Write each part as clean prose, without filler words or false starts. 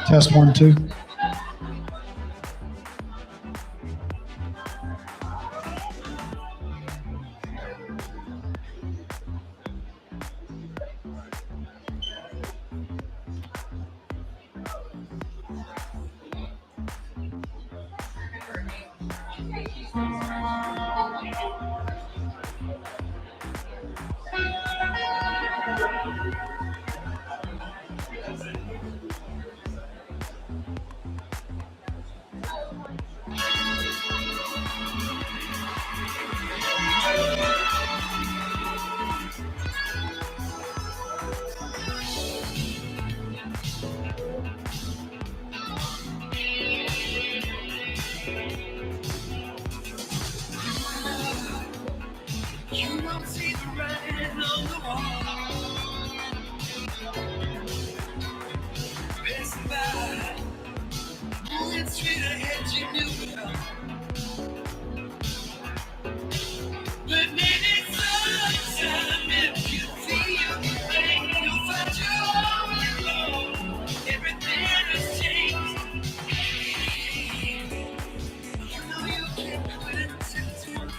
Test 1, 2. You don't see the writing on the wall. Passing by, moving straight ahead, you knew well. But maybe sometime if you feel the pain, you'll find you're all alone. Everything has changed. You know you can't quit it until it's won.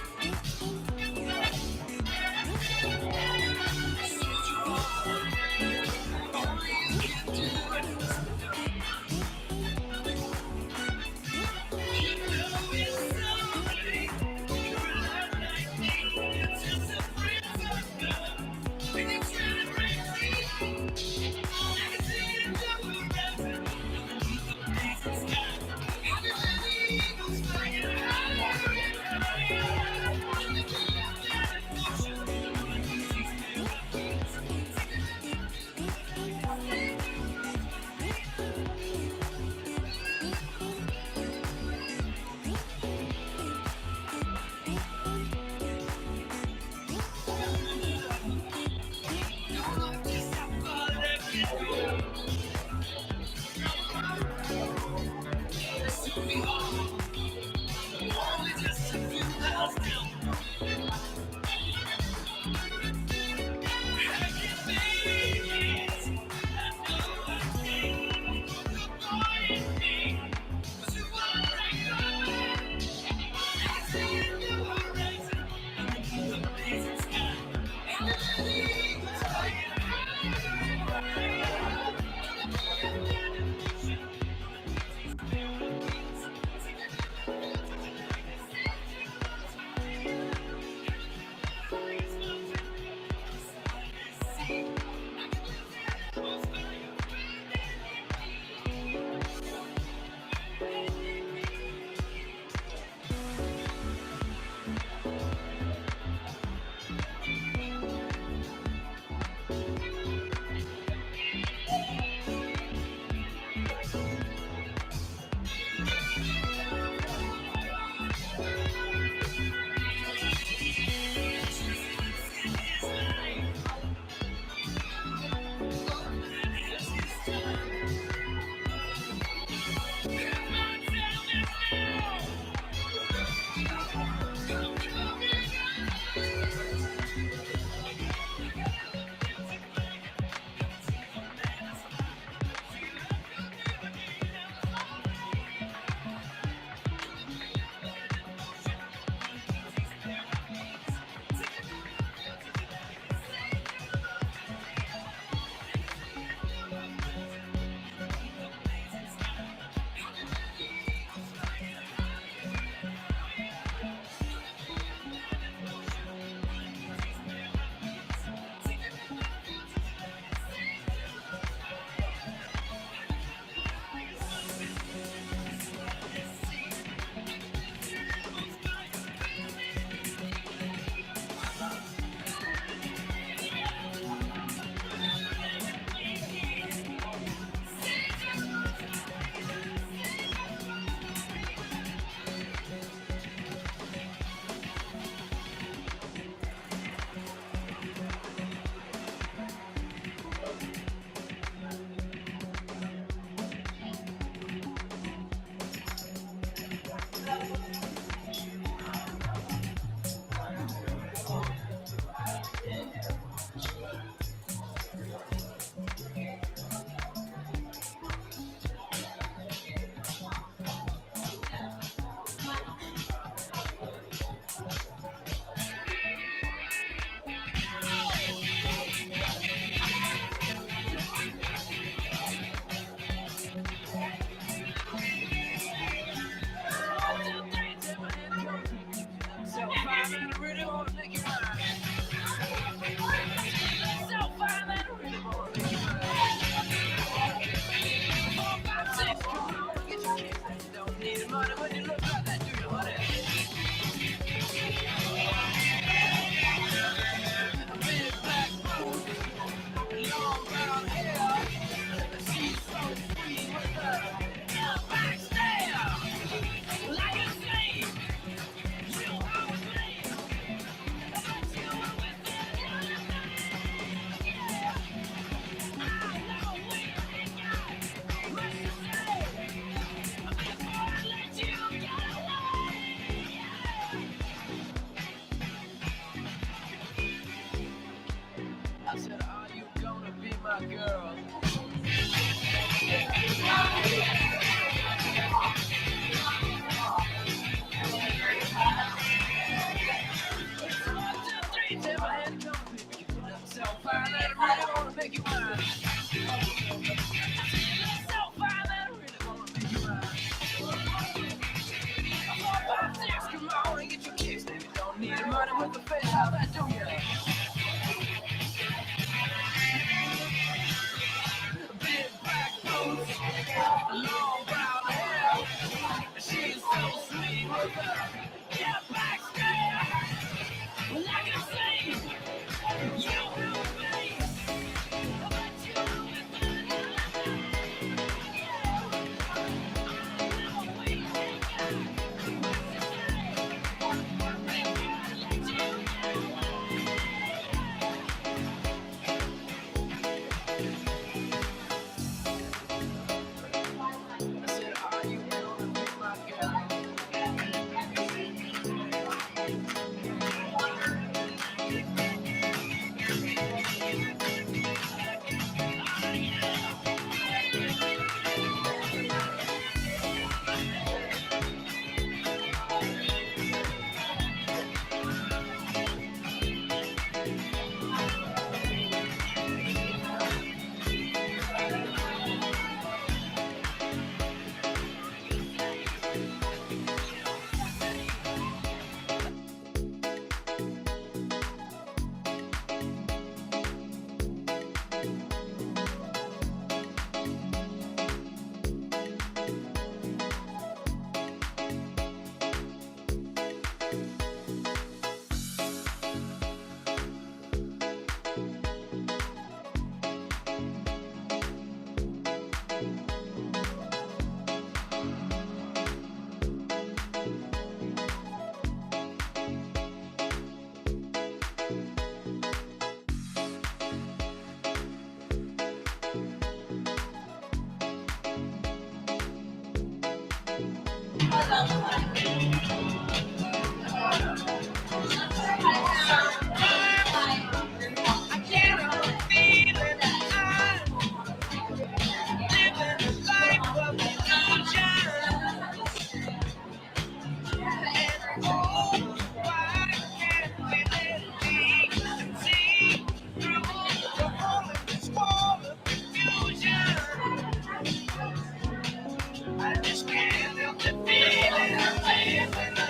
I just can't help the feeling I'm living.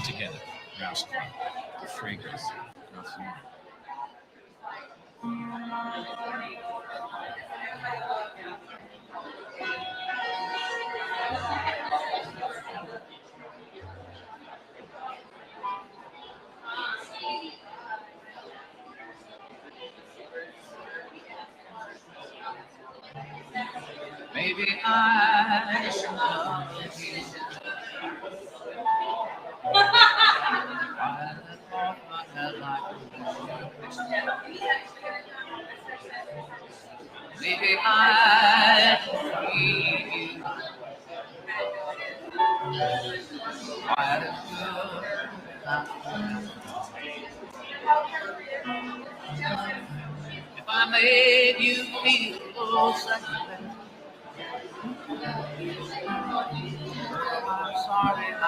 together around some fragrance. Maybe I should love you. Maybe I need you quite as good. If I made you feel such a I'm sorry I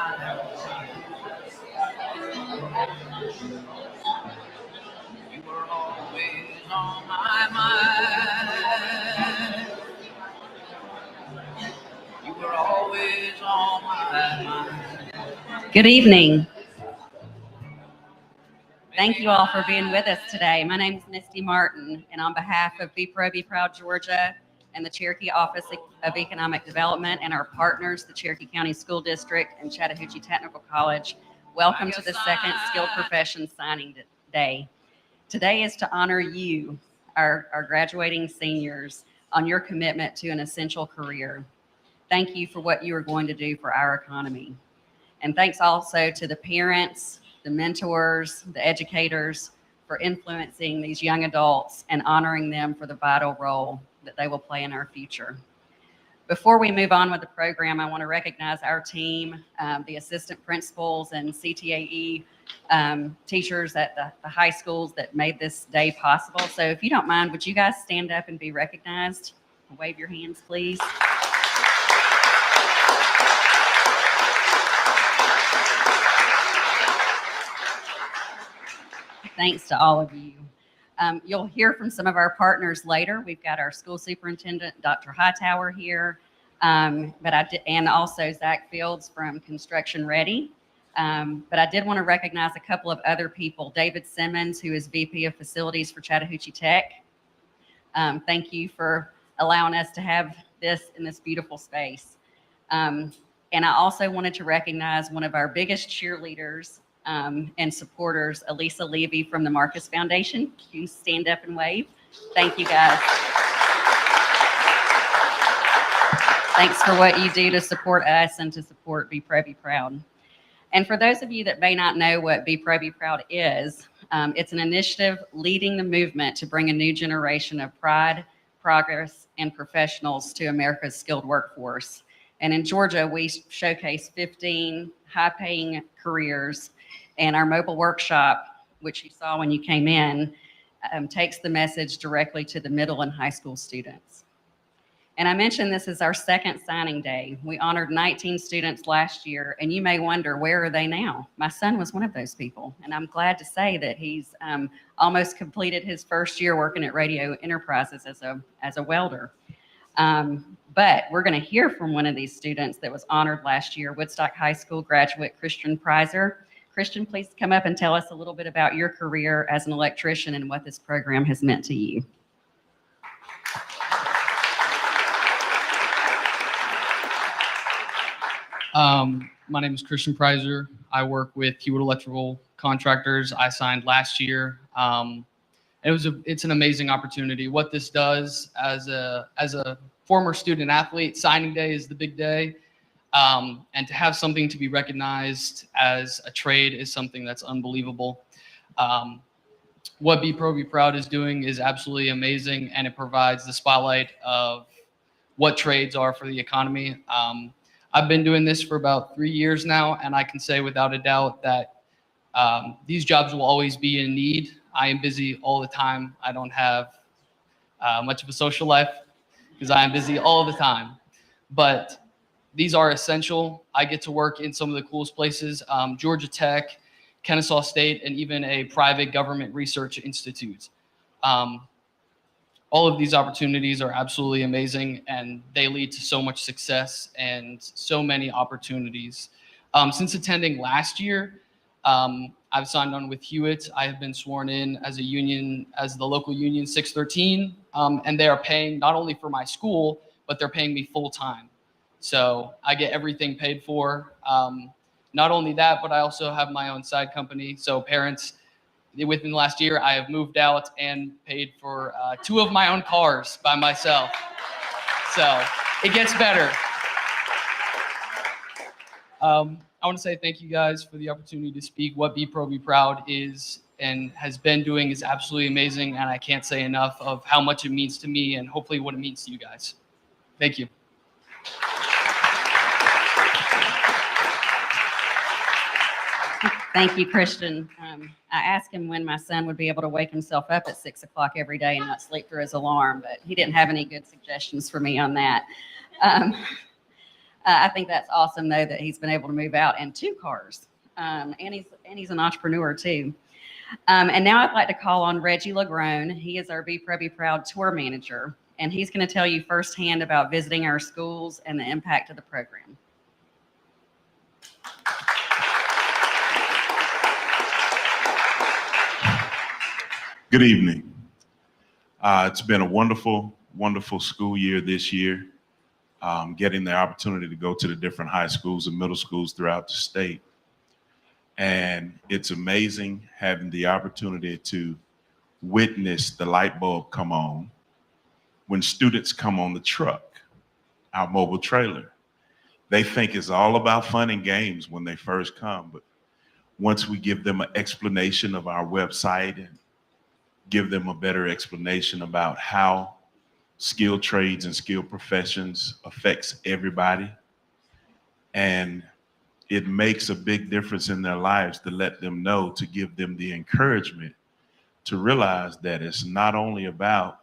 You were always on my mind. You were always on my mind. Good evening. Thank you all for being with us today. My name is Misty Martin, and on behalf of Be Pro, Be Proud Georgia and the Cherokee Office of Economic Development and our partners, the Cherokee County School District and Chattahoochee Technical College, welcome to the second Skilled Professions Signing Day. Today is to honor you, our graduating seniors, on your commitment to an essential career. Thank you for what you are going to do for our economy. And thanks also to the parents, the mentors, the educators for influencing these young adults and honoring them for the vital role that they will play in our future. Before we move on with the program, I want to recognize our team, the assistant principals and CTAE teachers at the high schools that made this day possible. So if you don't mind, would you guys stand up and be recognized? Wave your hands, please. Thanks to all of you. You'll hear from some of our partners later. We've got our school superintendent, Dr. Hightower, here, and also Zach Fields from Construction Ready. But I did want to recognize a couple of other people. David Simmons, who is VP of Facilities for Chattahoochee Tech. Thank you for allowing us to have this in this beautiful space. And I also wanted to recognize one of our biggest cheerleaders and supporters, Elisa Levy from the Marcus Foundation. Can you stand up and wave? Thank you, guys. Thanks for what you do to support us and to support Be Pro, Be Proud. And for those of you that may not know what Be Pro, Be Proud is, it's an initiative leading the movement to bring a new generation of pride, progress, and professionals to America's skilled workforce. And in Georgia, we showcase 15 high-paying careers, and our mobile workshop, which you saw when you came in, takes the message directly to the middle and high school students. And I mentioned this is our second signing day. We honored 19 students last year, and you may wonder, where are they now? My son was one of those people, and I'm glad to say that he's almost completed his first year working at Radio Enterprises as a welder. But we're going to hear from one of these students that was honored last year, Woodstock High School graduate Christian Prizer. Christian, please come up and tell us a little bit about your career as an electrician and what this program has meant to you. My name is Christian Prizer. I work with Keywood Electrical Contractors. I signed last year. It's an amazing opportunity. What this does as a former student athlete, signing day is the big day. And to have something to be recognized as a trade is something that's unbelievable. What Be Pro, Be Proud is doing is absolutely amazing, and it provides the spotlight of what trades are for the economy. I've been doing this for about 3 years now, and I can say without a doubt that these jobs will always be in need. I am busy all the time. I don't have much of a social life because I am busy all the time. But these are essential. I get to work in some of the coolest places, Georgia Tech, Kennesaw State, and even a private government research institute. All of these opportunities are absolutely amazing, and they lead to so much success and so many opportunities. Since attending last year, I've signed on with Hewitt. I have been sworn in as a union, as the local union 613, and they are paying not only for my school, but they're paying me full time. So I get everything paid for. Not only that, but I also have my own side company. So parents, within the last year, I have moved out and paid for 2 of my own cars by myself. So it gets better. I want to say thank you guys for the opportunity to speak. What Be Pro, Be Proud is and has been doing is absolutely amazing, and I can't say enough of how much it means to me and hopefully what it means to you guys. Thank you. Thank you, Christian. I asked him when my son would be able to wake himself up at 6 o'clock every day and not sleep through his alarm, but he didn't have any good suggestions for me on that. I think that's awesome, though, that he's been able to move out in 2 cars, and he's an entrepreneur too. And now I'd like to call on Reggie LaGrone. He is our Be Pro, Be Proud tour manager, and he's going to tell you firsthand about visiting our schools and the impact of the program. Good evening. It's been a wonderful, wonderful school year this year. Getting the opportunity to go to the different high schools and middle schools throughout the state. And it's amazing having the opportunity to witness the light bulb come on when students come on the truck, our mobile trailer. They think it's all about fun and games when they first come, but once we give them an explanation of our website and give them a better explanation about how skilled trades and skilled professions affects everybody. And it makes a big difference in their lives to let them know, to give them the encouragement to realize that it's not only about,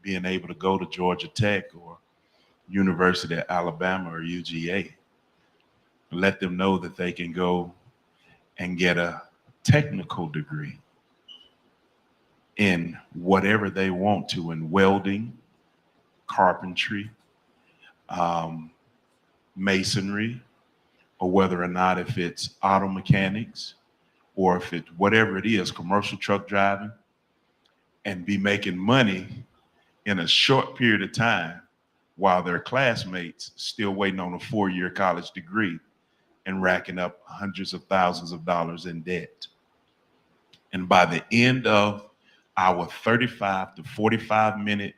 being able to go to Georgia Tech or University of Alabama or UGA. Let them know that they can go and get a technical degree in whatever they want to, in welding, carpentry, masonry, or whether or not if it's auto mechanics, or if it's whatever it is, commercial truck driving, and be making money in a short period of time while their classmates still waiting on a 4-year college degree and racking up hundreds of thousands of dollars in debt. And by the end of our 35 to 45 minute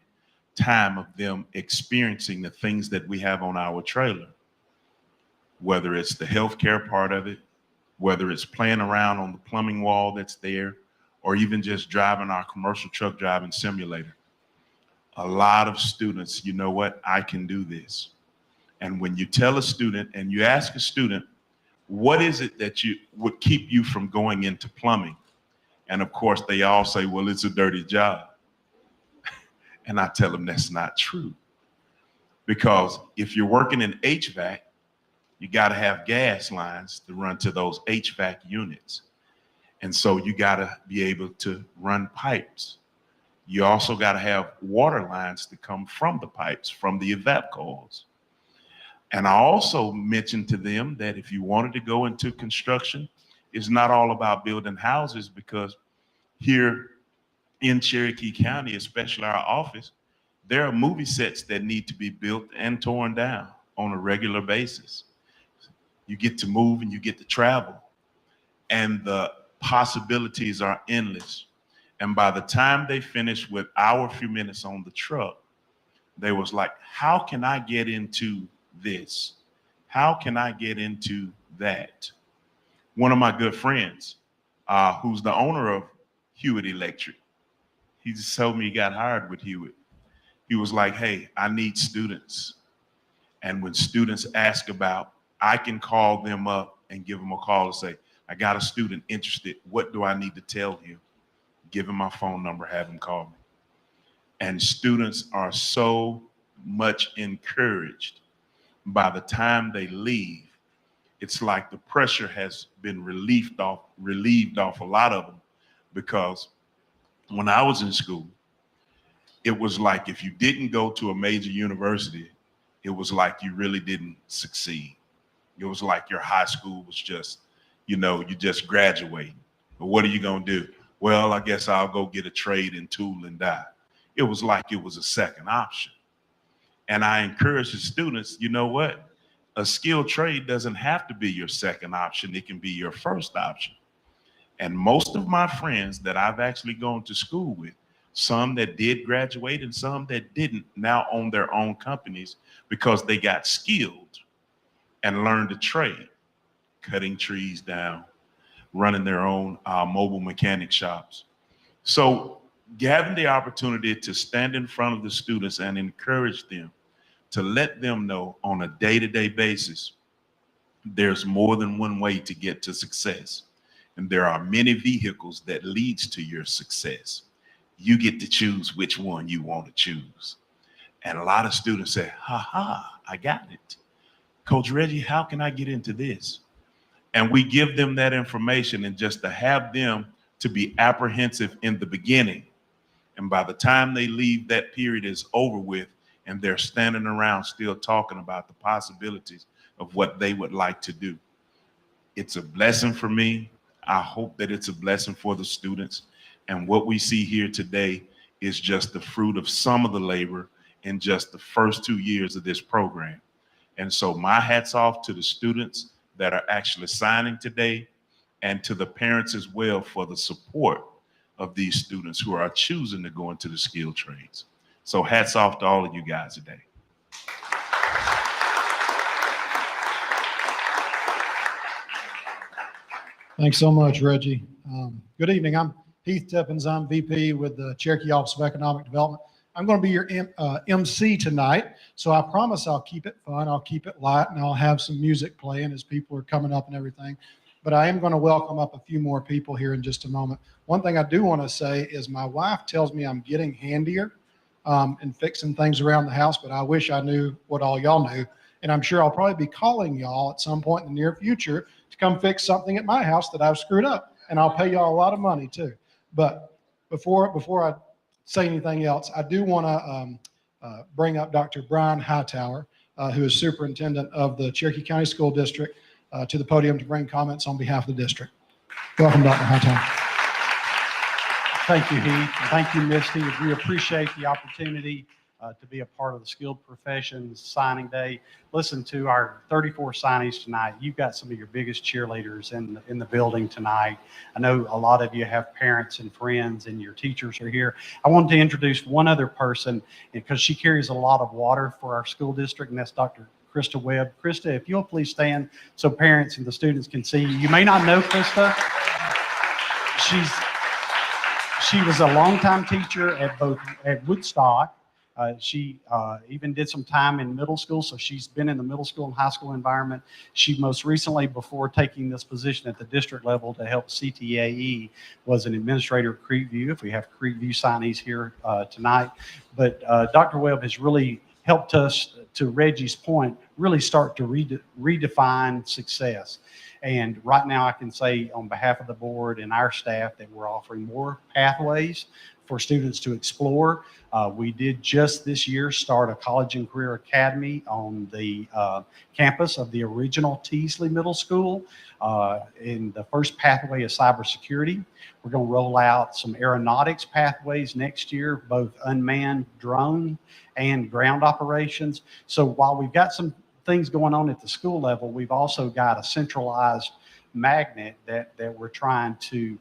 time of them experiencing the things that we have on our trailer, whether it's the healthcare part of it, whether it's playing around on the plumbing wall that's there, or even just driving our commercial truck driving simulator, a lot of students, you know what, I can do this. And when you tell a student and you ask a student, what is it that would keep you from going into plumbing? And of course, they all say, well, it's a dirty job. And I tell them that's not true. Because if you're working in HVAC, you got to have gas lines to run to those HVAC units. And so you got to be able to run pipes. You also got to have water lines to come from the pipes, from the evap coils. And I also mentioned to them that if you wanted to go into construction, it's not all about building houses, because here in Cherokee County, especially our office, there are movie sets that need to be built and torn down on a regular basis. You get to move and you get to travel, and the possibilities are endless. And by the time they finished with our few minutes on the truck, they was like, how can I get into this? How can I get into that? One of my good friends, who's the owner of Hewitt Electric, he just told me he got hired with Hewitt. He was like, hey, I need students. And when students ask about, I can call them up and give them a call and say, I got a student interested. What do I need to tell him? Give him my phone number, have him call me. And students are so much encouraged. By the time they leave, it's like the pressure has been relieved off a lot of them. Because when I was in school, it was like if you didn't go to a major university, it was like you really didn't succeed. It was like your high school was just, you just graduate. But what are you going to do? Well, I guess I'll go get a trade in tool and die. It was like it was a second option. And I encourage the students, you know what? A skilled trade doesn't have to be your second option. It can be your first option. And most of my friends that I've actually gone to school with, some that did graduate and some that didn't, now own their own companies because they got skilled and learned a trade, cutting trees down, running their own mobile mechanic shops. So having the opportunity to stand in front of the students and encourage them, to let them know on a day-to-day basis, there's more than one way to get to success. And there are many vehicles that leads to your success. You get to choose which one you want to choose. And a lot of students say, I got it. Coach Reggie, how can I get into this? And we give them that information, and just to have them to be apprehensive in the beginning. And by the time they leave, that period is over with, and they're standing around still talking about the possibilities of what they would like to do. It's a blessing for me. I hope that it's a blessing for the students. And what we see here today is just the fruit of some of the labor in just the first 2 years of this program. And so my hat's off to the students that are actually signing today, and to the parents as well for the support of these students who are choosing to go into the skilled trades. So hats off to all of you guys today. Thanks so much, Reggie. Good evening. I'm Heath Tippins. I'm VP with the Cherokee Office of Economic Development. I'm going to be your MC tonight, so I promise I'll keep it fun, I'll keep it light, and I'll have some music playing as people are coming up and everything. But I am going to welcome up a few more people here in just a moment. One thing I do want to say is my wife tells me I'm getting handier and fixing things around the house, but I wish I knew what all y'all knew. And I'm sure I'll probably be calling y'all at some point in the near future to come fix something at my house that I've screwed up. And I'll pay y'all a lot of money too. But before I say anything else, I do want to bring up Dr. Brian Hightower, who is superintendent of the Cherokee County School District, to the podium to bring comments on behalf of the district. Welcome, Dr. Hightower. Thank you, Heath. Thank you, Misty. We appreciate the opportunity to be a part of the Skilled Professions Signing Day. Listen to our 34 signees tonight. You've got some of your biggest cheerleaders in the building tonight. I know a lot of you have parents and friends, and your teachers are here. I wanted to introduce one other person because she carries a lot of water for our school district, and that's Dr. Krista Webb. Krista, if you'll please stand so parents and the students can see you. You may not know Krista. She was a longtime teacher at Woodstock. She even did some time in middle school, so she's been in the middle school and high school environment. She most recently, before taking this position at the district level to help CTAE, was an administrator at Creekview, if we have Creekview signees here tonight. But Dr. Webb has really helped us, to Reggie's point, really start to redefine success. And right now I can say on behalf of the board and our staff that we're offering more pathways for students to explore. We did just this year start a college and career academy on the campus of the original Teasley Middle School. In the first pathway is cybersecurity. We're going to roll out some aeronautics pathways next year, both unmanned drone and ground operations. So while we've got some things going on at the school level, we've also got a centralized magnet that we're trying to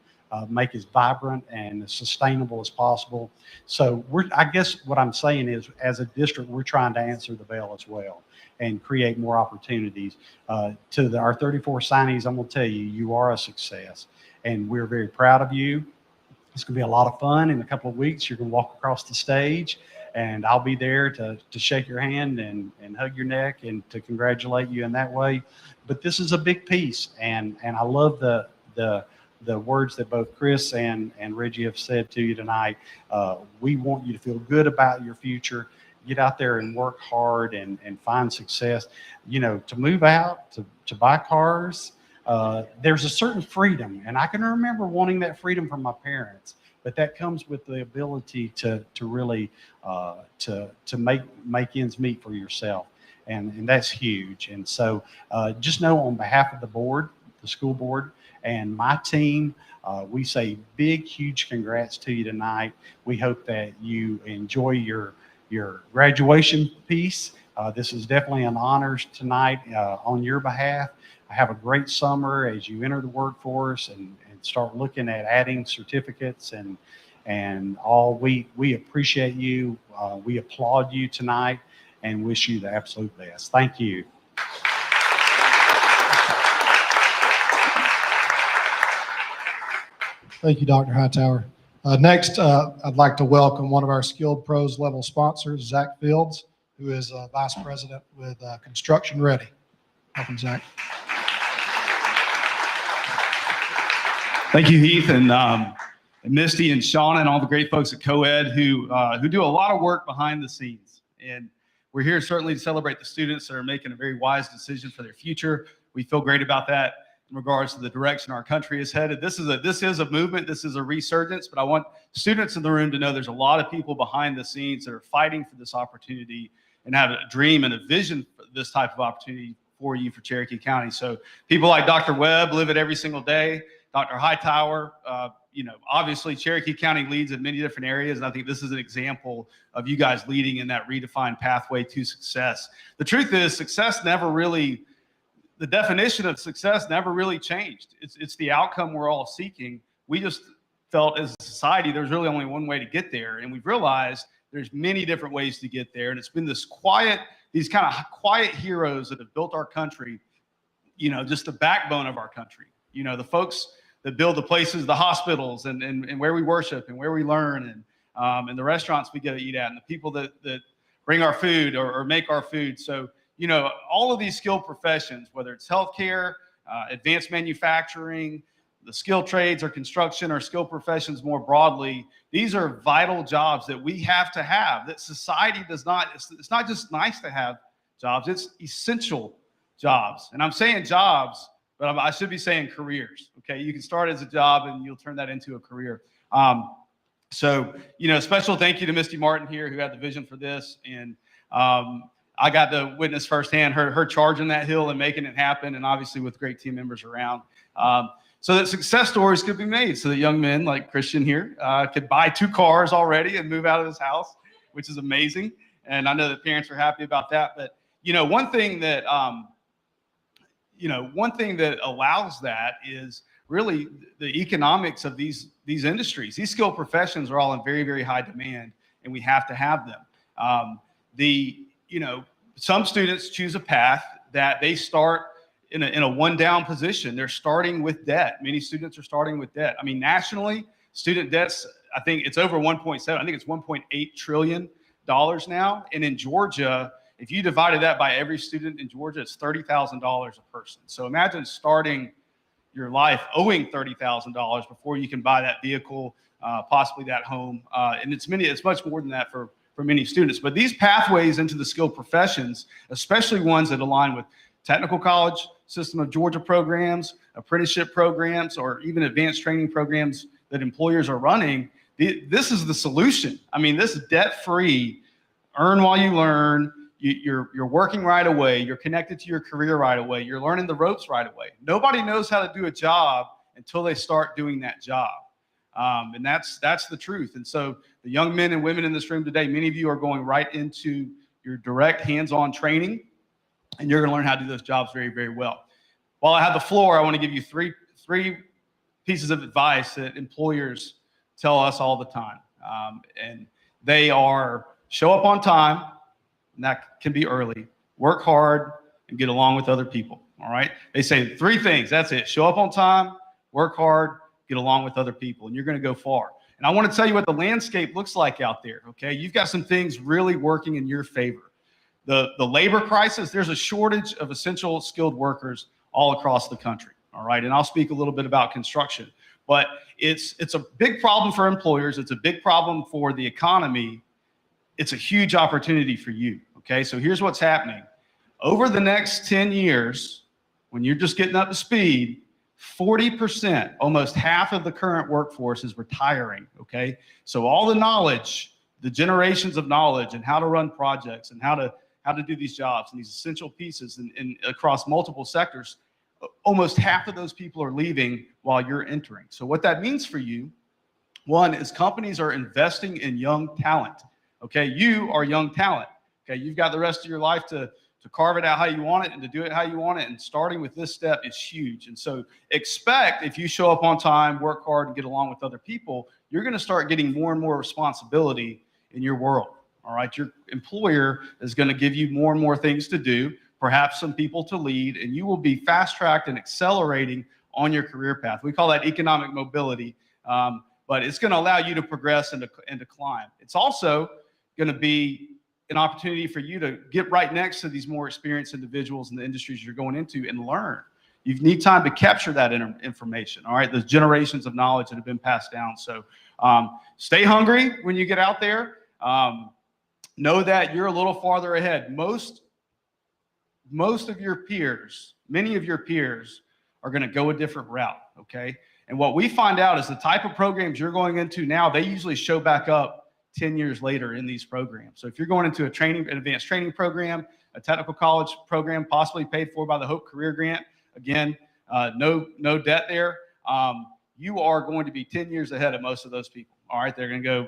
make as vibrant and as sustainable as possible. So I guess what I'm saying is, as a district, we're trying to answer the bell as well and create more opportunities. To our 34 signees, I'm going to tell you, you are a success, and we're very proud of you. It's going to be a lot of fun. In a couple of weeks, you're going to walk across the stage, and I'll be there to shake your hand and hug your neck and to congratulate you in that way. But this is a big piece, and I love the words that both Chris and Reggie have said to you tonight. We want you to feel good about your future. Get out there and work hard and find success. You know, to move out, to buy cars, there's a certain freedom, and I can remember wanting that freedom from my parents. But that comes with the ability to really to make ends meet for yourself, and that's huge. And so just know, on behalf of the board, the school board and my team. We say big, huge congrats to you tonight. We hope that you enjoy your graduation piece. This is definitely an honor tonight on your behalf. Have a great summer as you enter the workforce and start looking at adding certificates and all. We appreciate you. We applaud you tonight and wish you the absolute best. Thank you. Thank you, Dr. Hightower. Next, I'd like to welcome one of our Skilled Pros level sponsors, Zach Fields, who is Vice President with Construction Ready. Welcome, Zach. Thank you, Heath, and Misty and Sean and all the great folks at Co-Ed who do a lot of work behind the scenes. And we're here certainly to celebrate the students that are making a very wise decision for their future. We feel great about that in regards to the direction our country is headed. This is a movement, this is a resurgence, but I want students in the room to know there's a lot of people behind the scenes that are fighting for this opportunity and have a dream and a vision for this type of opportunity for you for Cherokee County. So people like Dr. Webb live it every single day. Dr. Hightower, obviously Cherokee County leads in many different areas, and I think this is an example of you guys leading in that redefined pathway to success. The truth is, the definition of success never really changed. It's the outcome we're all seeking. We just felt as a society there's really only one way to get there, and we've realized there's many different ways to get there, and it's been these kind of quiet heroes that have built our country, just the backbone of our country. The folks that build the places, the hospitals, and where we worship and where we learn, and the restaurants we get to eat at, and the people that bring our food or make our food. So, all of these skilled professions, whether it's healthcare, advanced manufacturing, the skilled trades or construction or skilled professions more broadly, these are vital jobs that we have to have, that society does not, it's not just nice to have jobs, it's essential jobs. And I'm saying jobs, but I should be saying careers, okay? You can start as a job and you'll turn that into a career. Special thank you to Misty Martin here who had the vision for this. And I got to witness firsthand her charging that hill and making it happen, and obviously with great team members around. So that success stories could be made so that young men like Christian here could buy 2 cars already and move out of his house, which is amazing. And I know that parents are happy about that. But, one thing that allows that is really the economics of these industries. These skilled professions are all in very, very high demand, and we have to have them. Some students choose a path that they start in a one-down position. They're starting with debt. Many students are starting with debt. I mean, nationally, student debt's, I think it's over 1.7. I think it's $1.8 trillion now. And in Georgia, if you divided that by every student in Georgia, it's $30,000 a person. So imagine starting your life owing $30,000 before you can buy that vehicle, possibly that home. And it's much more than that for many students. But these pathways into the skilled professions, especially ones that align with technical college system of Georgia programs, apprenticeship programs, or even advanced training programs that employers are running, this is the solution. I mean, this debt-free, earn while you learn, you're working right away, you're connected to your career right away, you're learning the ropes right away. Nobody knows how to do a job until they start doing that job. And that's the truth. And so the young men and women in this room today, many of you are going right into your direct hands-on training, and you're going to learn how to do those jobs very, very well. While I have the floor, I want to give you three pieces of advice that employers tell us all the time. And they are show up on time, and that can be early, work hard, and get along with other people, all right? They say 3 things, that's it. Show up on time, work hard, get along with other people, and you're going to go far. And I want to tell you what the landscape looks like out there, okay? You've got some things really working in your favor. The labor crisis, there's a shortage of essential skilled workers all across the country, all right? And I'll speak a little bit about construction. But it's a big problem for employers. It's a big problem for the economy. It's a huge opportunity for you, okay? So here's what's happening. Over the next 10 years, when you're just getting up to speed, 40%, almost half of the current workforce is retiring, okay? So all the knowledge, the generations of knowledge and how to run projects and how to do these jobs and these essential pieces and across multiple sectors almost half of those people are leaving while you're entering. So what that means for you, one, is companies are investing in young talent. Okay, you are young talent. Okay, you've got the rest of your life to carve it out how you want it and to do it how you want it. And starting with this step is huge. And so expect, if you show up on time, work hard, and get along with other people, you're going to start getting more and more responsibility in your world. All right, your employer is going to give you more and more things to do, perhaps some people to lead, and you will be fast-tracked and accelerating on your career path. We call that economic mobility, but it's going to allow you to progress and to climb. It's also going to be an opportunity for you to get right next to these more experienced individuals in the industries you're going into and learn. You need time to capture that information, all right? Those generations of knowledge that have been passed down. So stay hungry when you get out there. Know that you're a little farther ahead. Most of your peers, many of your peers are going to go a different route, okay? And what we find out is the type of programs you're going into now, they usually show back up 10 years later in these programs. So if you're going into an advanced training program, a technical college program, possibly paid for by the Hope Career Grant, again, no debt there, you are going to be 10 years ahead of most of those people. All right, they're going to go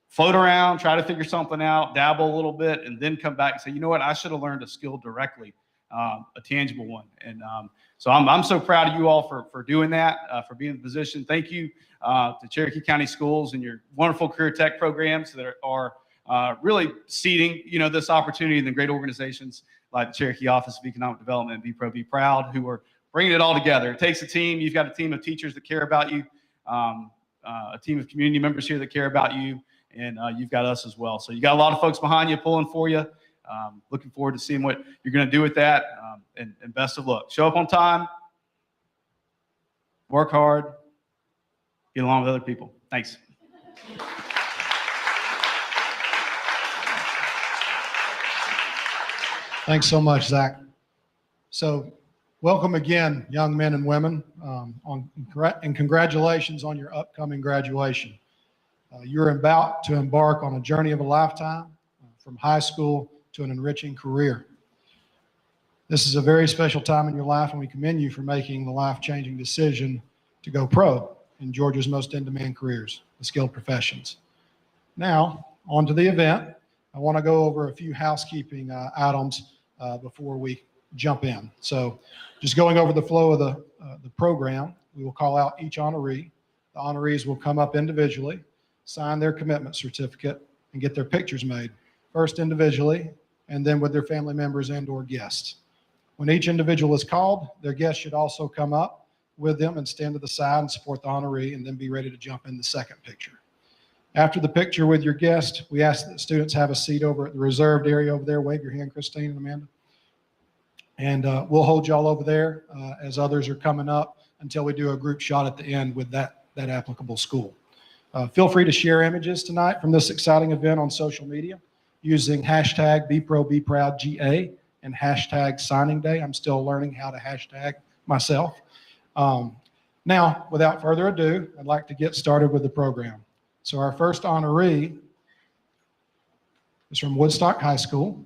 float around, try to figure something out, dabble a little bit, and then come back and say, you know what, I should have learned a skill directly, a tangible one. And so I'm so proud of you all for doing that, for being in the position. Thank you to Cherokee County Schools and your wonderful career tech programs that are really seeding, this opportunity in the great organizations like the Cherokee Office of Economic Development and Be Pro, Be Proud, who are bringing it all together. It takes a team. You've got a team of teachers that care about you, a team of community members here that care about you, and you've got us as well. So you got a lot of folks behind you pulling for you. Looking forward to seeing what you're going to do with that, and best of luck. Show up on time, work hard, get along with other people. Thanks. Thanks so much, Zach. So welcome again, young men and women, and congratulations on your upcoming graduation. You're about to embark on a journey of a lifetime, from high school to an enriching career. This is a very special time in your life, and we commend you for making the life-changing decision to go pro in Georgia's most in-demand careers, the skilled professions. Now, on to the event. I want to go over a few housekeeping items before we jump in. So just going over the flow of the program, we will call out each honoree. The honorees will come up individually, sign their commitment certificate, and get their pictures made, first individually, and then with their family members and/or guests. When each individual is called, their guest should also come up with them and stand to the side and support the honoree, and then be ready to jump in the second picture. After the picture with your guest, we ask that students have a seat over at the reserved area over there. Wave your hand, Christine and Amanda. And we'll hold y'all over there as others are coming up until we do a group shot at the end with that applicable school. Feel free to share images tonight from this exciting event on social media using hashtag BeProBeProudGA and hashtag signing day. I'm still learning how to hashtag myself. Now, without further ado, I'd like to get started with the program. So our first honoree is from Woodstock High School,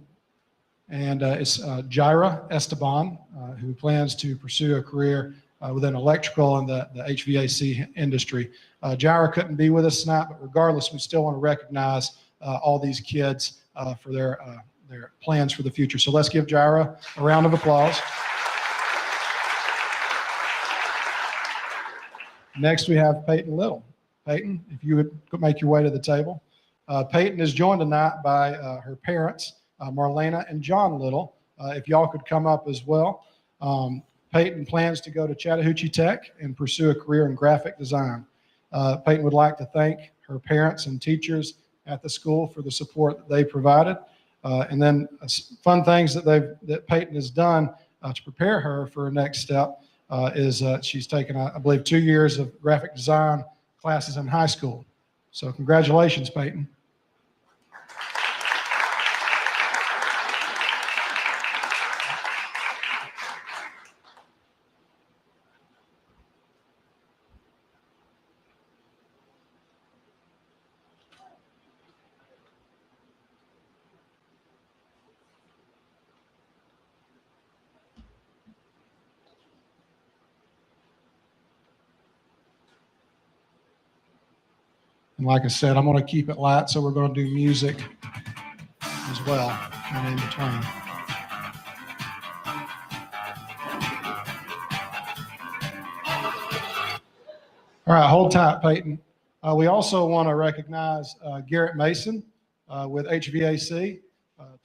and it's Jaira Esteban, who plans to pursue a career within electrical and the HVAC industry. Jaira couldn't be with us tonight, but regardless, we still want to recognize all these kids for their plans for the future. So let's give Jaira a round of applause. Next, we have Peyton Little. Peyton, if you would make your way to the table. Peyton is joined tonight by her parents, Marlena and John Little. If y'all could come up as well. Peyton plans to go to Chattahoochee Tech and pursue a career in graphic design. Peyton would like to thank her parents and teachers at the school for the support that they provided. And then fun things that Peyton has done to prepare her for her next step is she's taken, I believe, 2 years of graphic design classes in high school. So congratulations, Peyton. And like I said, I'm going to keep it light, so we're going to do music as well and in between. All right, hold tight, Peyton. We also want to recognize Garrett Mason with HVAC,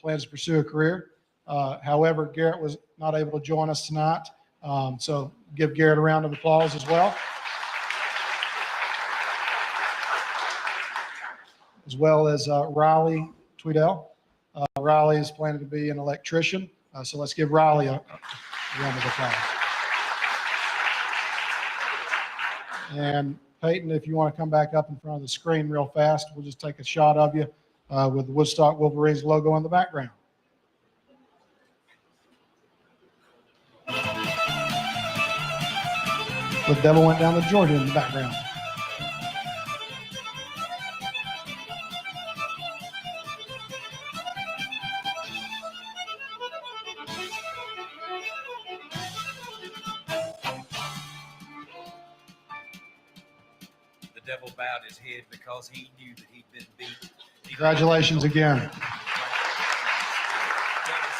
plans to pursue a career. However, Garrett was not able to join us tonight, so give Garrett a round of applause as well. As well as Riley Tweedell. Riley is planning to be an electrician, so let's give Riley a round of applause. And Peyton, if you want to come back up in front of the screen real fast, we'll just take a shot of you with the Woodstock Wolverines logo in the background. The devil went down to Georgia in the background. The devil bowed his head because he knew that he'd been beat. Congratulations again. Devil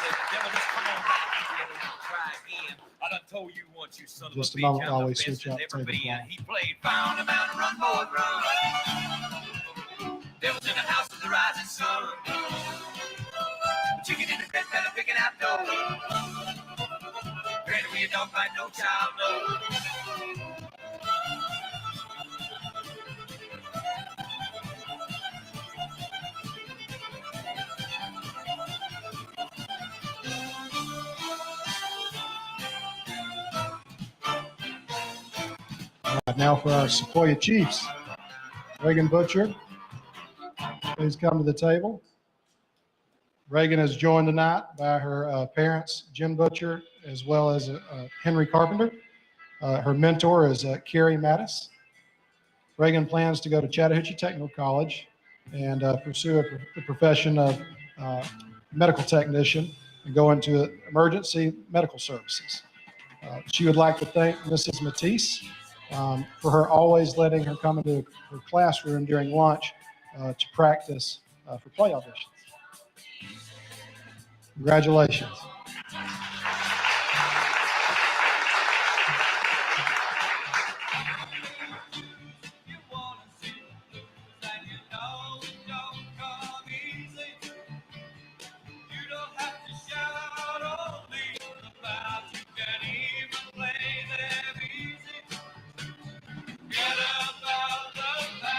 said, "Devil, just come on back together and try again. I done told you once, you son of Just a a bitch, moment I'm while the we best switch there's out ever table been." cloth. He played Found a Mountain, Run, Boy, Run. Devil's in the house of the rising sun. Chicken in the bed, fella picking out dough. Granny, we a dog fight, no child, no. All right, now for our Sequoia Chiefs. Reagan Butcher, please come to the table. Reagan is joined tonight by her parents, Jim Butcher, as well as Henry Carpenter. Her mentor is Carrie Mattis. Reagan plans to go to Chattahoochee Technical College and pursue the profession of medical technician and go into emergency medical services. She would like to thank Mrs. Matisse for her always letting her come into her classroom during lunch to practice for play auditions. Congratulations.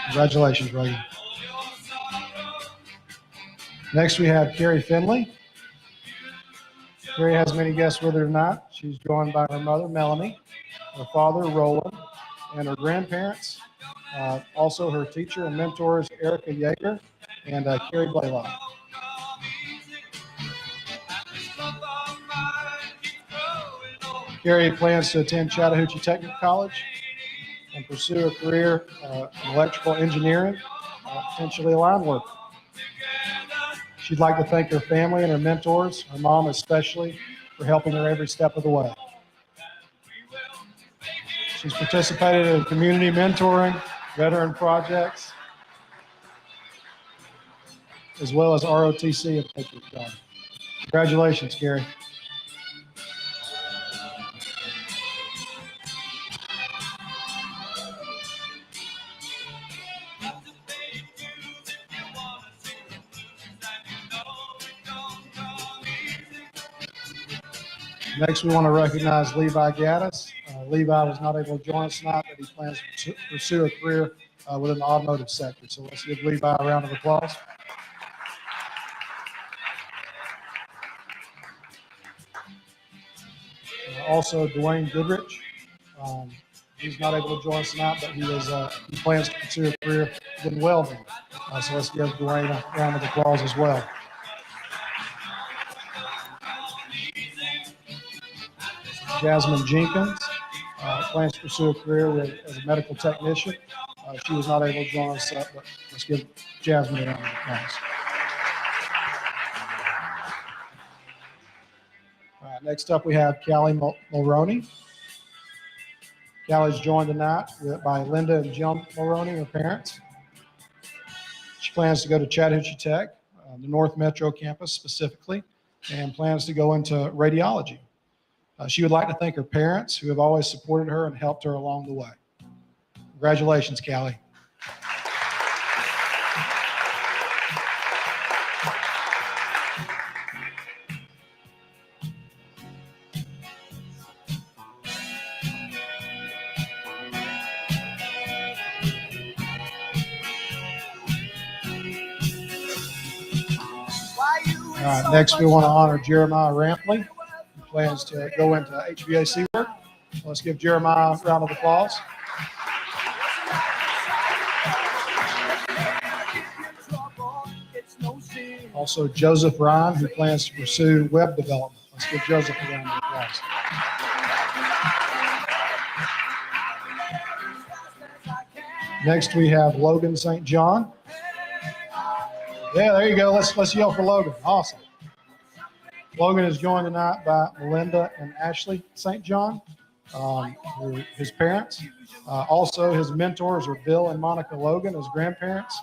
Congratulations, Reagan. Next, we have Carrie Finley. Carrie has many guests with her tonight. She's joined by her mother, Melanie, her father, Roland, and her grandparents. Also, her teacher and mentors, Erica Yeager and Carrie Blaylock. Carrie plans to attend Chattahoochee Technical College and pursue a career in electrical engineering, potentially a line worker. She'd like to thank her family and her mentors, her mom especially, for helping her every step of the way. She's participated in community mentoring, veteran projects, as well as ROTC and Patriot Job. Congratulations, Carrie. Next, we want to recognize Levi Gaddis. Levi was not able to join us tonight, but he plans to pursue a career within the automotive sector. So let's give Levi a round of applause. Also, Dwayne Goodrich. He's not able to join us tonight, but he plans to pursue a career in welding. So let's give Dwayne a round of applause as well. Jasmine Jenkins plans to pursue a career as a medical technician. She was not able to join us, but let's give Jasmine a round of applause. All right, next up we have Callie Mulroney. Callie's joined tonight by Linda and Jim Mulroney, her parents. plans to go to Chattahoochee Tech, the North Metro campus specifically, and plans to go into radiology. She would like to thank her parents who have always supported her and helped her along the way. Congratulations, Callie. All right, next we want to honor Jeremiah Rampley, who plans to go into HVAC work. Let's give Jeremiah a round of applause. Also, Joseph Ryan, who plans to pursue web development. Let's give Joseph a round of applause. Next, we have Logan St. John. Yeah, there you go. Let's yell for Logan. Awesome. Logan is joined tonight by Melinda and Ashley St. John, who are his parents. Also, his mentors are Bill and Monica Logan, his grandparents.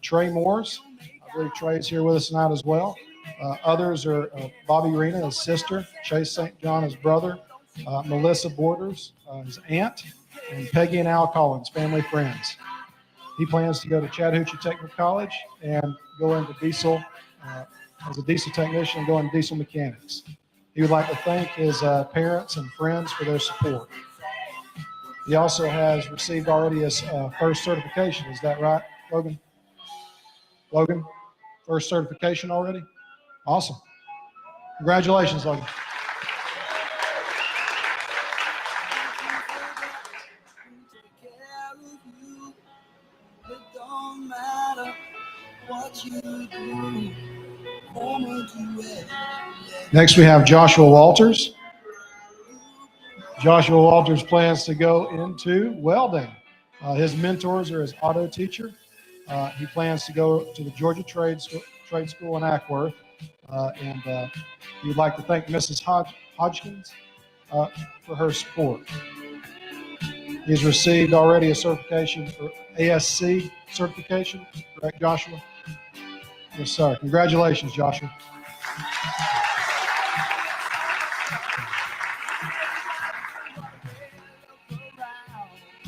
Trey Morse, I believe Trey's here with us tonight as well. Others are Bobby Rena, his sister, Chase St. John, his brother, Melissa Borders, his aunt, and Peggy and Al Collins, family friends. He plans to go to Chattahoochee Technical College and go into diesel, as a diesel technician and go into diesel mechanics. He would like to thank his parents and friends for their support. He also has received already his first certification. Is that right, Logan? Logan, first certification already? Awesome. Congratulations, Logan. Next, we have Joshua Walters. Joshua Walters plans to go into welding. His mentors are his auto teacher. He plans to go to the Georgia Trade School in Ackworth. And he would like to thank Mrs. Hodgkins for her support. He's received already a certification for ASC certification. Correct, Joshua? Yes, sir. Congratulations, Joshua.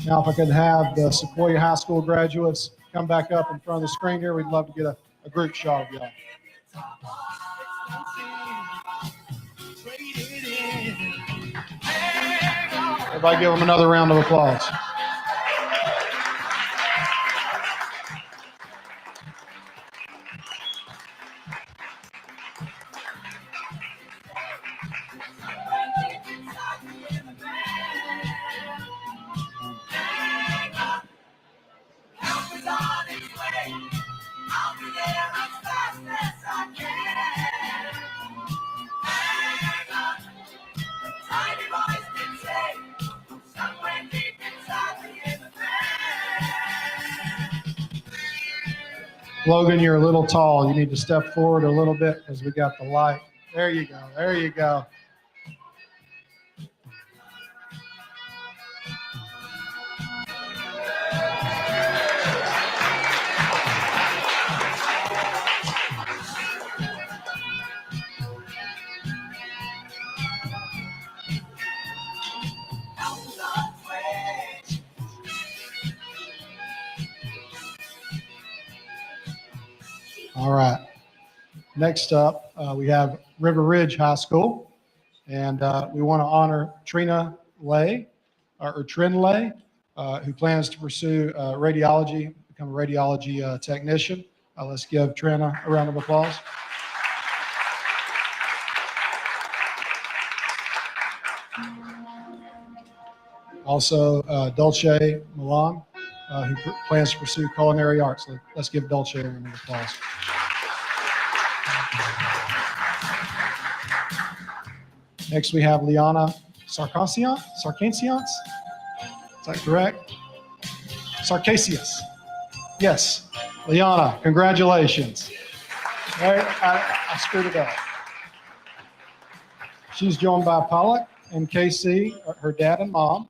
Now, if I could have the Sequoia High School graduates come back up in front of the screen here, we'd love to get a group shot of y'all. Everybody give them another round of applause. Logan, you're a little tall. You need to step forward a little bit because we got the light. There you go. There you go. All right. Next up, we have River Ridge High School, and we want to honor Trina Lay, or Trin Lay, who plans to pursue radiology, become a radiology technician. Let's give Trina a round of applause. Also, Dulce Milan, who plans to pursue culinary arts. Let's give Dulce a round of applause. Next, we have Liana Sarkassian. Is that correct? Sarkasius. Yes. Liana, congratulations. All right, I screwed it up. She's joined by Pollock and KC, her dad and mom.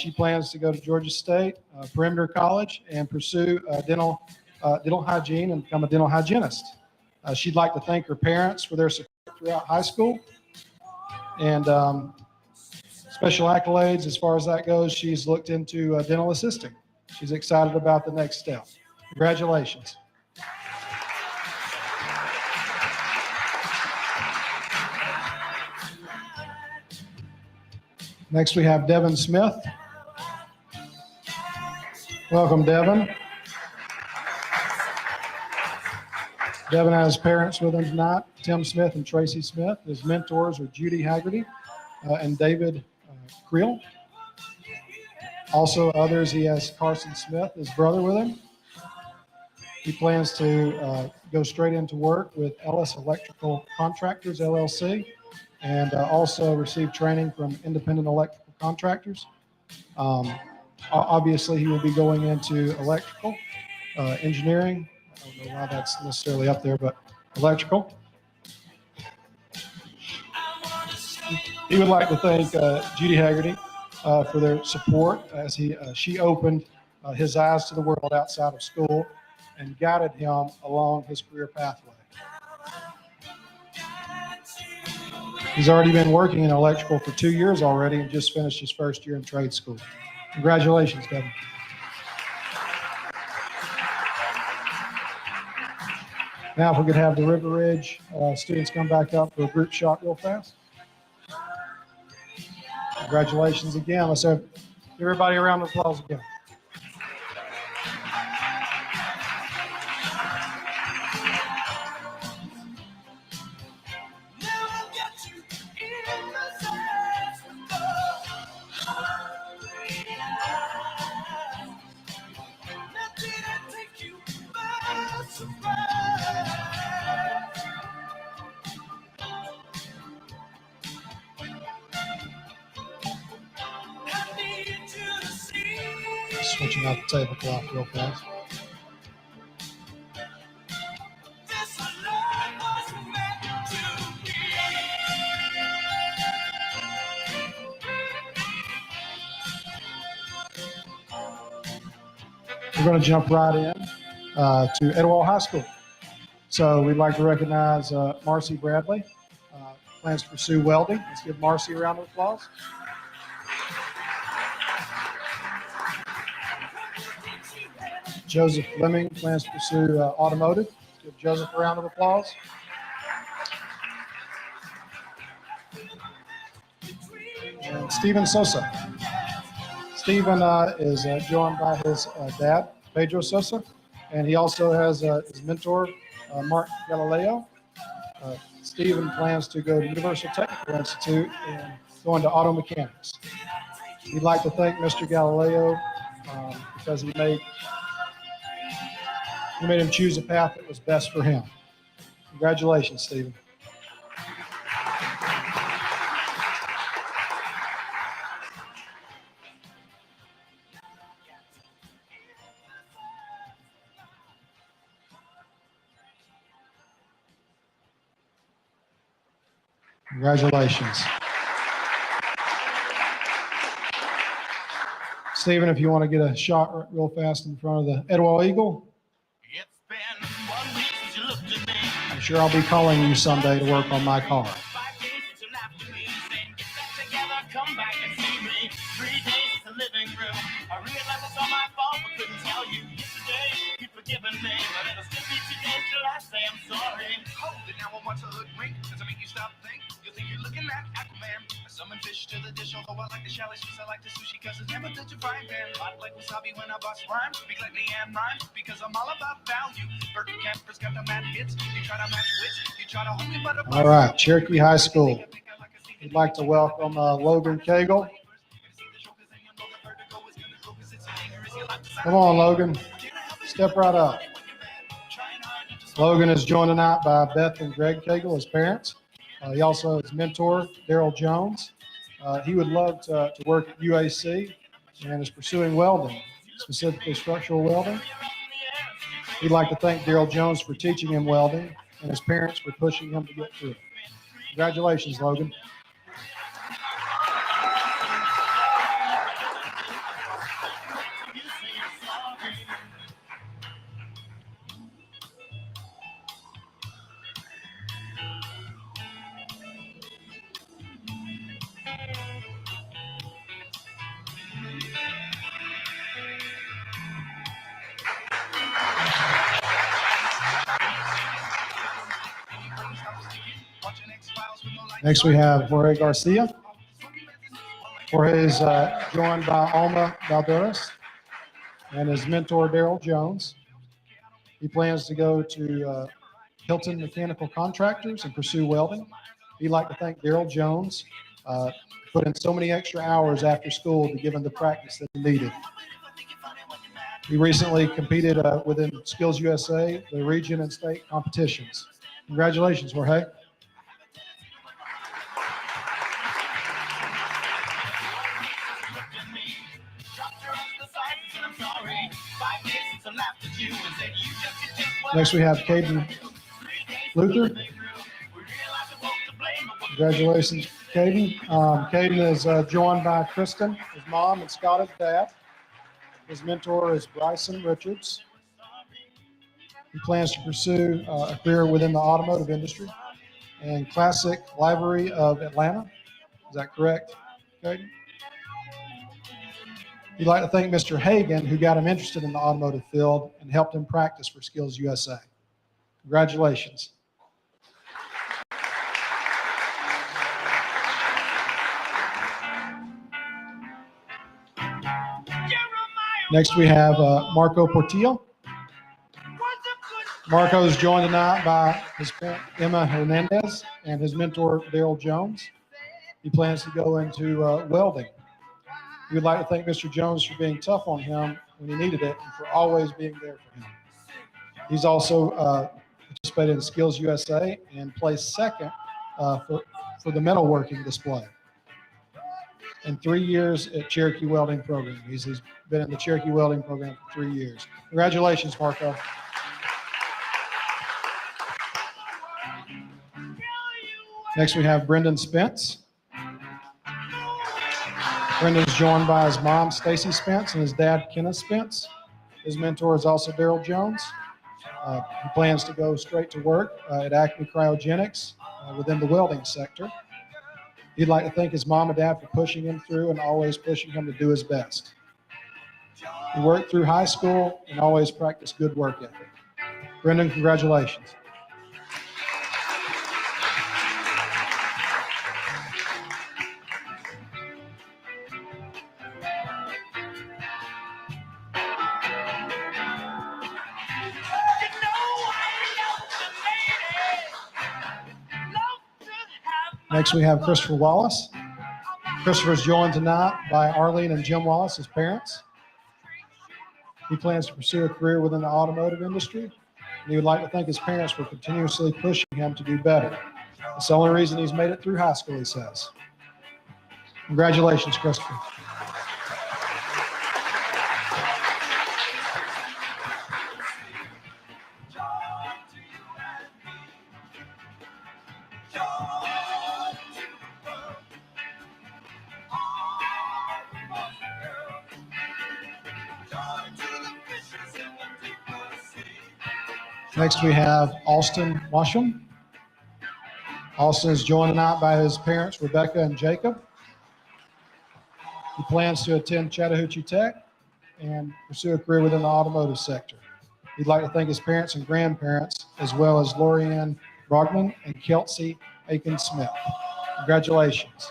She plans to go to Georgia State, Perimeter College, and pursue dental dental hygiene and become a dental hygienist. She'd like to thank her parents for their support throughout high school. And special accolades as far as that goes, she's looked into dental assisting. She's excited about the next step. Congratulations. Next, we have Devin Smith. Welcome, Devin. Devin has parents with him tonight, Tim Smith and Tracy Smith. His mentors are Judy Haggerty and David Creel. Also others, he has Carson Smith, his brother, with him. He plans to go straight into work with Ellis Electrical Contractors, LLC, and also receive training from independent electrical contractors. Obviously, he will be going into electrical engineering. I don't know why that's necessarily up there, but electrical. He would like to thank Judy Haggerty for their support as she opened his eyes to the world outside of school and guided him along his career pathway. He's already been working in electrical for 2 years already and just finished his first year in trade school. Congratulations, Devin. Now, if we could have the River Ridge students come back up for a group shot real fast. Congratulations again. Let's have everybody a round of applause again. Switching out the tablecloth real fast. We're going to jump right in to Etowah High School. So we'd like to recognize Marcy Bradley, plans to pursue welding. Let's give Marcy a round of applause. Joseph Fleming plans to pursue automotive. Let's give Joseph a round of applause. And Stephen Sosa. Stephen is joined by his dad, Pedro Sosa, and he also has his mentor, Mark Galileo. Stephen plans to go to Universal Technical Institute and go into auto mechanics. We'd like to thank Mr. Galileo because he made him choose a path that was best for him. Congratulations, Stephen. Congratulations. Stephen, if you want to get a shot real fast in front of the Etowah Eagle. I'm sure I'll be calling you someday to work on my car. Fish to the dish, although I like the shallots, I like the sushi, cause it's never touch a frying pan. Hot like wasabi when I bust rhymes, speak like Leanne rhymes, because I'm all about value. Burger campers got the mad hits, you try to match wits, you try to hold me, but all right, Cherokee High School. We'd like to welcome Logan Cagle. Come on, Logan. Step right up. Logan is joined tonight by Beth and Greg Cagle, his parents. He also has mentor, Daryl Jones. He would love to work at UAC and is pursuing welding, specifically structural welding. We'd like to thank Daryl Jones for teaching him welding and his parents for pushing him to get through it. Congratulations, Logan. Next, we have Jorge Garcia. Jorge is joined by Alma Valderas and his mentor, Daryl Jones. He plans to go to Hilton Mechanical Contractors and pursue welding. He'd like to thank Daryl Jones, put in so many extra hours after school to give him the practice that he needed. He recently competed within Skills USA, the region and state competitions. Congratulations, Jorge. Next, we have Caden Luther. Congratulations, Caden. Caden is joined by Kristen, his mom, and Scott, his dad. His mentor is Bryson Richards. He plans to pursue a career within the automotive industry and Classic Livery of Atlanta. Is that correct, Caden? He'd like to thank Mr. Hagan, who got him interested in the automotive field and helped him practice for Skills USA. Congratulations. Next, we have Marco Portillo. Marco is joined tonight by his parent, Emma Hernandez, and his mentor, Daryl Jones. He plans to go into welding. We would like to thank Mr. Jones for being tough on him when he needed it and for always being there for him. He's also participated in Skills USA and placed second for the metalworking display. And 3 years at Cherokee Welding Program. He's been in the Cherokee Welding Program for 3 years. Congratulations, Marco. Next, we have Brendan Spence. Brendan's joined by his mom, Stacy Spence, and his dad, Kenneth Spence. His mentor is also Daryl Jones. He plans to go straight to work at Acme Cryogenics within the welding sector. He'd like to thank his mom and dad for pushing him through and always pushing him to do his best. He worked through high school and always practiced good work ethic. Brendan, congratulations. Next, we have Christopher Wallace. Christopher's joined tonight by Arlene and Jim Wallace, his parents. He plans to pursue a career within the automotive industry, and he would like to thank his parents for continuously pushing him to do better. It's the only reason he's made it through high school, he says. Congratulations, Christopher. Next, we have Austin Washam. Austin is joined tonight by his parents, Rebecca and Jacob. He plans to attend Chattahoochee Tech and pursue a career within the automotive sector. He'd like to thank his parents and grandparents, as well as Lorianne Brogman and Kelsey Aiken-Smith. Congratulations.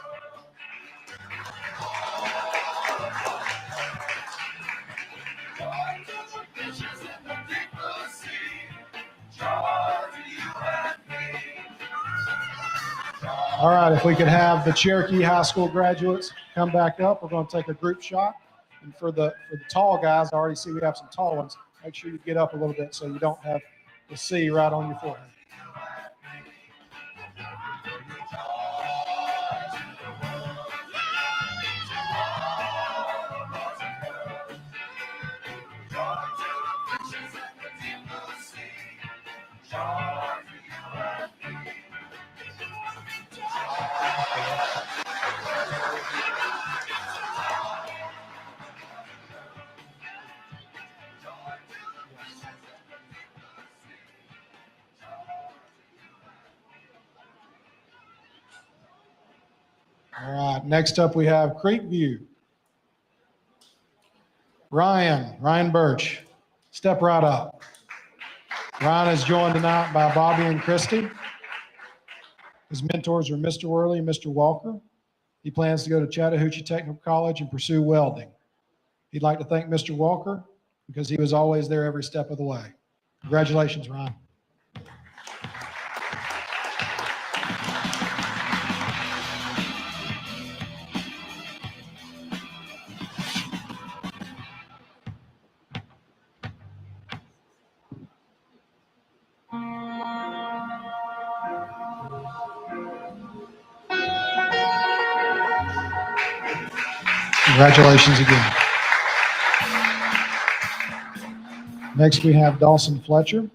All right, if we could have the Cherokee High School graduates come back up, we're going to take a group shot. And for the tall guys, I already see we have some tall ones. Make sure you get up a little bit so you don't have the C right on your forehead. All right, next up we have Creekview. Ryan Birch, step right up. Ryan is joined tonight by Bobby and Christy. His mentors are Mr. Worley and Mr. Walker. He plans to go to Chattahoochee Technical College and pursue welding. He'd like to thank Mr. Walker because he was always there every step of the way. Congratulations, Ryan. Congratulations again. Next, we have Dawson Fletcher.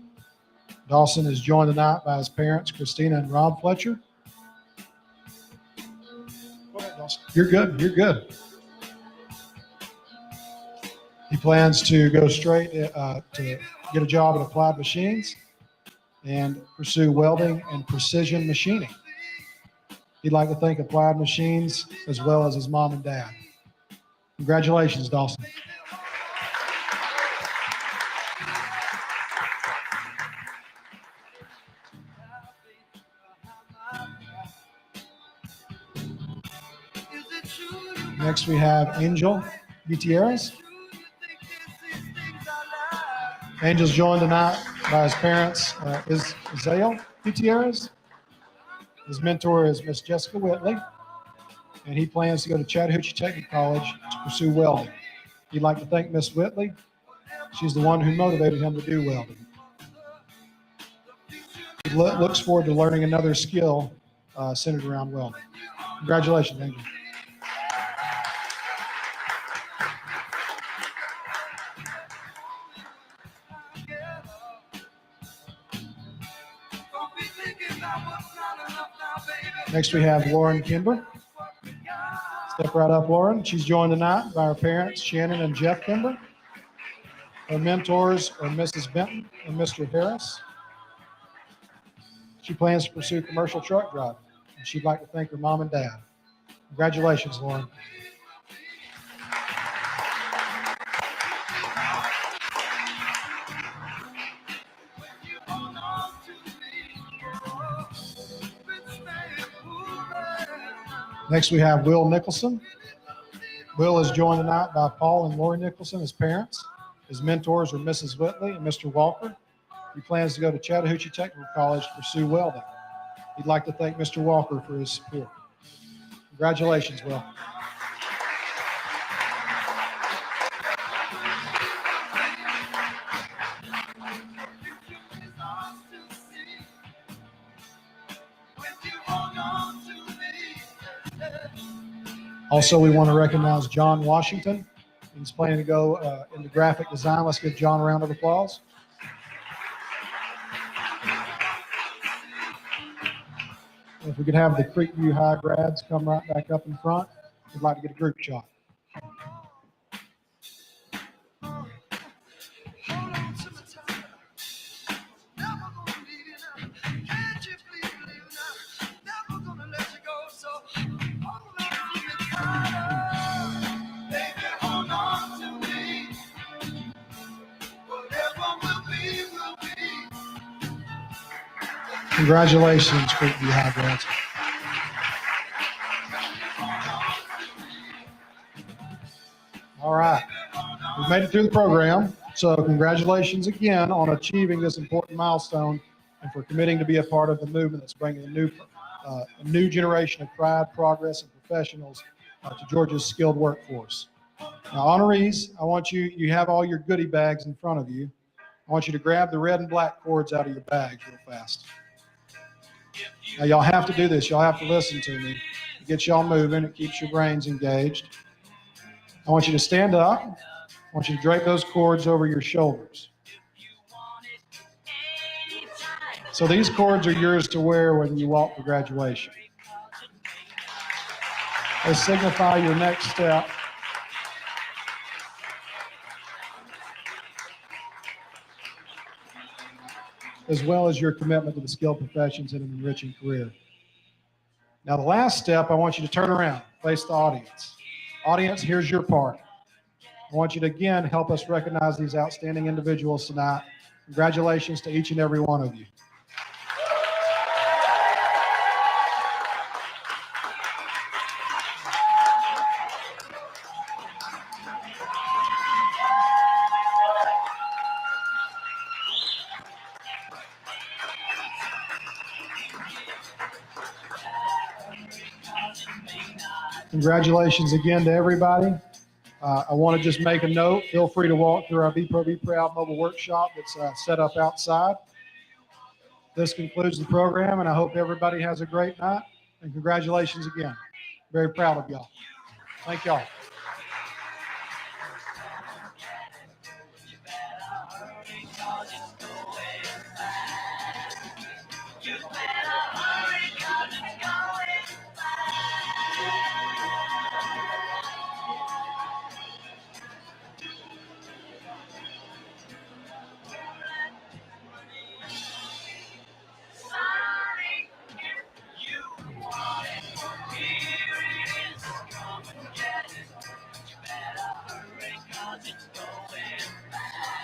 Dawson is joined tonight by his parents, Christina and Rob Fletcher. Go ahead, Dawson. You're good. You're good. He plans to go straight to get a job at Applied Machines and pursue welding and precision machining. He'd like to thank Applied Machines as well as his mom and dad. Congratulations, Dawson. Next, we have Angel Gutierrez. Angel's joined tonight by his parents, Isaiel Gutierrez. His mentor is Miss Jessica Whitley, and he plans to go to Chattahoochee Technical College to pursue welding. He'd like to thank Miss Whitley. She's the one who motivated him to do welding. He looks forward to learning another skill centered around welding. Congratulations, Angel. Next, we have Lauren Kimber. Step right up, Lauren. She's joined tonight by her parents, Shannon and Jeff Kimber. Her mentors are Mrs. Benton and Mr. Harris. She plans to pursue commercial truck driving, and she'd like to thank her mom and dad. Congratulations, Lauren. Next, we have Will Nicholson. Will is joined tonight by Paul and Lori Nicholson, his parents. His mentors are Mrs. Whitley and Mr. Walker. He plans to go to Chattahoochee Technical College to pursue welding. He'd like to thank Mr. Walker for his support. Congratulations, Will. Also, we want to recognize John Washington. He's planning to go into graphic design. Let's give John a round of applause. If we could have the Creekview High grads come right back up in front, we'd like to get a group shot. Congratulations, Creekview High grads. All right, we've made it through the program. So congratulations again on achieving this important milestone and for committing to be a part of the movement that's bringing a new generation of pride, progress, and professionals to Georgia's skilled workforce. Now, honorees, I want you have all your goodie bags in front of you. I want you to grab the red and black cords out of your bags real fast. Now, y'all have to do this. Y'all have to listen to me. It gets y'all moving. It keeps your brains engaged. I want you to stand up. I want you to drape those cords over your shoulders. So these cords are yours to wear when you walk to graduation. They signify your next step. As well as your commitment to the skilled professions and an enriching career. Now, the last step, I want you to turn around, face the audience. Audience, here's your part. I want you to, again, help us recognize these outstanding individuals tonight. Congratulations to each and every one of you. Congratulations again to everybody. I want to just make a note. Feel free to walk through our Be Pro, Be Proud mobile workshop that's set up outside. This concludes the program, and I hope everybody has a great night. And congratulations again. Very proud of y'all. Thank y'all. You better hurry, 'cause it's going fast.